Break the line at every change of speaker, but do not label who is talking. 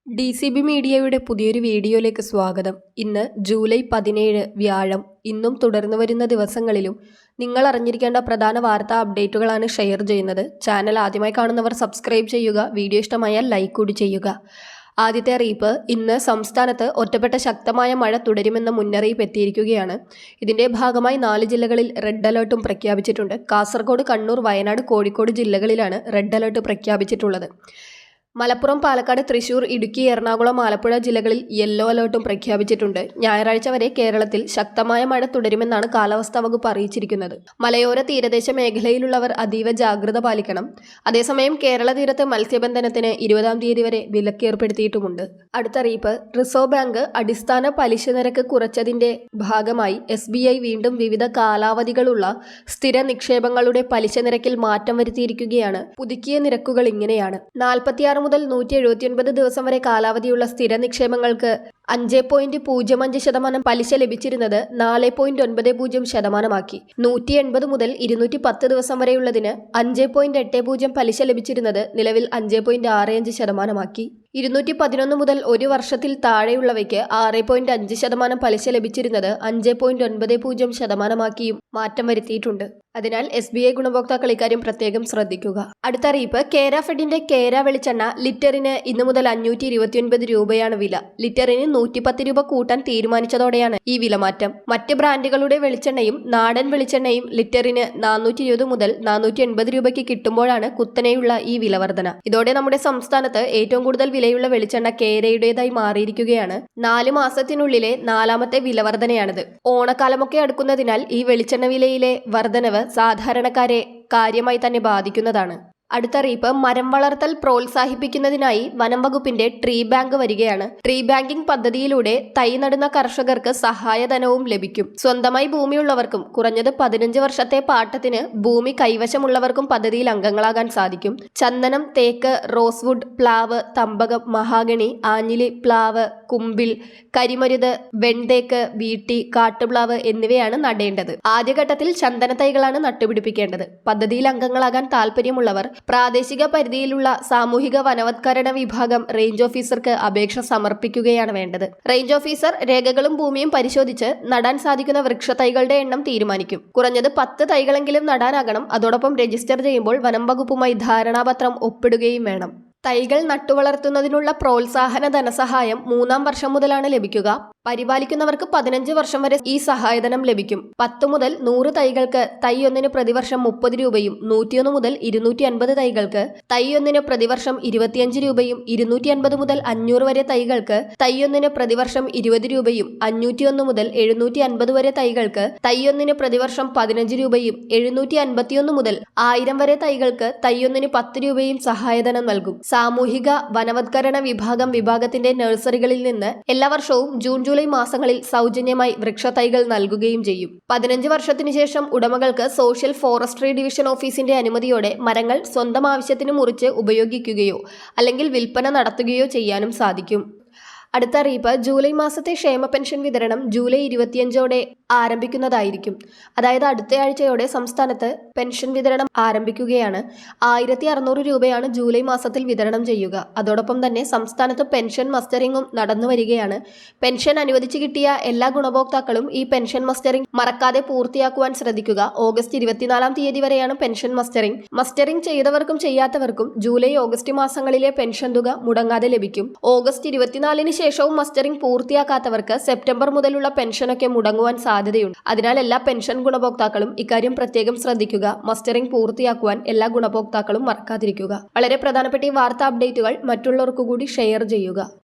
DCB മീഡിയയുടെ പുതിയൊരു വീഡിയോയിലേക്ക് സ്വാഗതം. ഇന്ന് ജൂലൈ 17 വ്യാഴം. ഇന്നും തുടർന്നു വരുന്ന ദിവസങ്ങളിലും നിങ്ങൾ അറിഞ്ഞിരിക്കേണ്ട പ്രധാന വാർത്താ അപ്ഡേറ്റുകളാണ് ഷെയർ ചെയ്യുന്നത്. ചാനൽ ആദ്യമായി കാണുന്നവർ സബ്സ്ക്രൈബ് ചെയ്യുക. വീഡിയോ ഇഷ്ടമായാൽ ലൈക്ക് കൂടി ചെയ്യുക. ആദ്യത്തെ അറിയിപ്പ്, ഇന്ന് സംസ്ഥാനത്ത് ഒറ്റപ്പെട്ട ശക്തമായ മഴ തുടരുമെന്ന മുന്നറിയിപ്പ് എത്തിയിരിക്കുകയാണ്. ഇതിന്റെ ഭാഗമായി 4 ജില്ലകളിൽ റെഡ് അലേർട്ടും പ്രഖ്യാപിച്ചിട്ടുണ്ട്. കാസർഗോഡ്, കണ്ണൂർ, വയനാട്, കോഴിക്കോട് ജില്ലകളിലാണ് റെഡ് അലേർട്ട് പ്രഖ്യാപിച്ചിട്ടുള്ളത്. മലപ്പുറം, പാലക്കാട്, തൃശൂർ, ഇടുക്കി, എറണാകുളം, ആലപ്പുഴ ജില്ലകളിൽ യെല്ലോ അലേർട്ടും പ്രഖ്യാപിച്ചിട്ടുണ്ട്. ഞായറാഴ്ച വരെ കേരളത്തിൽ ശക്തമായ മഴ തുടരുമെന്നാണ് കാലാവസ്ഥാ വകുപ്പ് അറിയിച്ചിരിക്കുന്നത്. മലയോര തീരദേശ മേഖലയിലുള്ളവർ അതീവ ജാഗ്രത പാലിക്കണം. അതേസമയം കേരള തീരത്ത് മത്സ്യബന്ധനത്തിന് 20-ാം തീയതി വരെ വിലക്കേർപ്പെടുത്തിയിട്ടുമുണ്ട്. അടുത്തറിയിപ്പ്, റിസർവ് ബാങ്ക് അടിസ്ഥാന പലിശ നിരക്ക് കുറച്ചതിന്റെ ഭാഗമായി SBI വീണ്ടും വിവിധ കാലാവധികളുള്ള സ്ഥിര നിക്ഷേപങ്ങളുടെ പലിശ നിരക്കിൽ മാറ്റം വരുത്തിയിരിക്കുകയാണ്. പുതുക്കിയ നിരക്കുകൾ ഇങ്ങനെയാണ്: 46 മുതൽ 179 ദിവസം വരെ കാലാവധിയുള്ള സ്ഥിര നിക്ഷേപങ്ങൾക്ക് 5.05% പലിശ ലഭിച്ചിരുന്നത് 4.90% 180 മുതൽ 210 ദിവസം വരെയുള്ളതിന് 5.80 പലിശ ലഭിച്ചിരുന്നത് നിലവിൽ 5.65%. 211 മുതൽ 1 വർഷത്തിൽ താഴെയുള്ളവയ്ക്ക് 6.5% പലിശ ലഭിച്ചിരുന്നത് 5.90% മാറ്റം വരുത്തിയിട്ടുണ്ട്. അതിനാൽ SBI ഗുണഭോക്താക്കൾ ഇക്കാര്യം പ്രത്യേകം ശ്രദ്ധിക്കുക. അടുത്തറിയിപ്പ്, കേര ഫെഡിന്റെ കേര വെളിച്ചെണ്ണ ലിറ്ററിന് ഇന്നു മുതൽ 529 രൂപയാണ് വില. ലിറ്ററിന് 110 രൂപ കൂട്ടാൻ തീരുമാനിച്ചതോടെയാണ് ഈ വിലമാറ്റം. മറ്റ് ബ്രാൻഡുകളുടെ വെളിച്ചെണ്ണയും നാടൻ വെളിച്ചെണ്ണയും ലിറ്ററിന് 420 മുതൽ 480 രൂപയ്ക്ക് കിട്ടുമ്പോഴാണ് കുത്തനെയുള്ള ഈ വിലവർധന. ഇതോടെ നമ്മുടെ സംസ്ഥാനത്ത് ഏറ്റവും കൂടുതൽ വിലയുള്ള വെളിച്ചെണ്ണ കേരയുടേതായി മാറിയിരിക്കുകയാണ്. 4 മാസത്തിനുള്ളിലെ 4ാമത്തെ വിലവർധനയാണിത്. ഓണക്കാലമൊക്കെ അടുക്കുന്നതിനാൽ ഈ വെളിച്ചെണ്ണ വിലയിലെ വർധനവ് സാധാരണക്കാരെ കാര്യമായി തന്നെ ബാധിക്കുന്നതാണ്. അടുത്തറിയിപ്പ്, മരം വളർത്തൽ പ്രോത്സാഹിപ്പിക്കുന്നതിനായി വനം വകുപ്പിന്റെ ട്രീ ബാങ്ക് വരികയാണ്. ട്രീ ബാങ്കിംഗ് പദ്ധതിയിലൂടെ തൈ നടുന്ന കർഷകർക്ക് സഹായധനവും ലഭിക്കും. സ്വന്തമായി ഭൂമിയുള്ളവർക്കും കുറഞ്ഞത് 15 വർഷത്തെ പാട്ടത്തിന് ഭൂമി കൈവശമുള്ളവർക്കും പദ്ധതിയിൽ അംഗങ്ങളാകാൻ സാധിക്കും. ചന്ദനം, തേക്ക്, റോസ്വുഡ്, പ്ലാവ്, തമ്പകം, മഹാഗണി, ആഞ്ഞിലി, പ്ലാവ്, കുമ്പിൽ, കരിമരുത്, വെൺതേക്ക്, വീട്ടി, കാട്ടുപ്ലാവ് എന്നിവയാണ് നടേണ്ടത്. ആദ്യഘട്ടത്തിൽ ചന്ദന തൈകളാണ് നട്ടുപിടിപ്പിക്കേണ്ടത്. പദ്ധതിയിൽ അംഗങ്ങളാകാൻ താൽപ്പര്യമുള്ളവർ പ്രാദേശിക പരിധിയിലുള്ള സാമൂഹിക വനവത്കരണ വിഭാഗം റേഞ്ച് ഓഫീസർക്ക് അപേക്ഷ സമർപ്പിക്കുകയാണ് വേണ്ടത്. റേഞ്ച് ഓഫീസർ രേഖകളും ഭൂമിയും പരിശോധിച്ച് നടാൻ സാധിക്കുന്ന വൃക്ഷത്തൈകളുടെ എണ്ണം തീരുമാനിക്കും. കുറഞ്ഞത് 10 തൈകളെങ്കിലും നടാനാകണം. അതോടൊപ്പം രജിസ്റ്റർ ചെയ്യുമ്പോൾ വനം വകുപ്പുമായി ധാരണാപത്രം ഒപ്പിടുകയും വേണം. തൈകൾ നട്ടുവളർത്തുന്നതിനുള്ള പ്രോത്സാഹന ധനസഹായം 3-ാം വർഷം മുതലാണ് ലഭിക്കുക. പരിപാലിക്കുന്നവർക്ക് 15 വർഷം വരെ ഈ സഹായധനം ലഭിക്കും. 10 മുതൽ 100 തൈകൾക്ക് തൈയൊന്നിന് പ്രതിവർഷം 30 രൂപയും 101 മുതൽ 250 തൈകൾക്ക് തൈയൊന്നിന് പ്രതിവർഷം 25 രൂപയും 250 മുതൽ 500 വരെ തൈകൾക്ക് തൈയൊന്നിന് പ്രതിവർഷം 20 രൂപയും 501 മുതൽ 750 വരെ തൈകൾക്ക് തൈയൊന്നിന് പ്രതിവർഷം 15 രൂപയും 751 മുതൽ 1000 വരെ തൈകൾക്ക് തൈയൊന്നിന് 10 രൂപയും സഹായധനം നൽകും. സാമൂഹിക വനവത്കരണ വിഭാഗത്തിന്റെ നഴ്സറികളിൽ നിന്ന് എല്ലാ വർഷവും ജൂൺ-ജൂലൈ മാസങ്ങളിൽ സൗജന്യമായി വൃക്ഷത്തൈകൾ നൽകുകയും ചെയ്യും. 15 വർഷത്തിനു ശേഷം ഉടമകൾക്ക് സോഷ്യൽ ഫോറസ്ട്രി ഡിവിഷൻ ഓഫീസിന്റെ അനുമതിയോടെ മരങ്ങൾ സ്വന്തം ആവശ്യത്തിന് മുറിച്ച് ഉപയോഗിക്കുകയോ അല്ലെങ്കിൽ വിൽപ്പന നടത്തുകയോ ചെയ്യാനും സാധിക്കും. അടുത്ത അറിയിപ്പ്, ജൂലൈ മാസത്തെ ക്ഷേമ പെൻഷൻ വിതരണം ജൂലൈ 25ഓടെ ആരംഭിക്കുന്നതായിരിക്കും. അതായത് അടുത്ത ആഴ്ചയോടെ സംസ്ഥാനത്ത് പെൻഷൻ വിതരണം ആരംഭിക്കുകയാണ്. 1600 രൂപയാണ് ജൂലൈ മാസത്തിൽ വിതരണം ചെയ്യുക. അതോടൊപ്പം തന്നെ സംസ്ഥാനത്ത് പെൻഷൻ മസ്റ്ററിംഗും നടന്നു വരികയാണ്. പെൻഷൻ അനുവദിച്ചു കിട്ടിയ എല്ലാ ഗുണഭോക്താക്കളും ഈ പെൻഷൻ മസ്റ്ററിംഗ് മറക്കാതെ പൂർത്തിയാക്കുവാൻ ശ്രദ്ധിക്കുക. ഓഗസ്റ്റ് 24-ാം തീയതി വരെയാണ് പെൻഷൻ മസ്റ്ററിംഗ്. മസ്റ്ററിംഗ് ചെയ്തവർക്കും ചെയ്യാത്തവർക്കും ജൂലൈ, ഓഗസ്റ്റ് മാസങ്ങളിലെ പെൻഷൻ തുക മുടങ്ങാതെ ലഭിക്കും. ഓഗസ്റ്റ് 24-ന് ശേഷവും മസ്റ്ററിംഗ് പൂർത്തിയാക്കാത്തവർക്ക് സെപ്റ്റംബർ മുതലുള്ള പെൻഷനൊക്കെ മുടങ്ങുവാൻ സാധ്യതയുണ്ട്. അതിനാൽ എല്ലാ പെൻഷൻ ഗുണഭോക്താക്കളും ഇക്കാര്യം പ്രത്യേകം ശ്രദ്ധിക്കുക. മസ്റ്ററിംഗ് പൂർത്തിയാക്കുവാൻ എല്ലാ ഗുണഭോക്താക്കളും മറക്കാതിരിക്കുക. വളരെ പ്രധാനപ്പെട്ട ഈ വാർത്താ അപ്ഡേറ്റുകൾ മറ്റുള്ളവർക്കു കൂടി ഷെയർ ചെയ്യുക.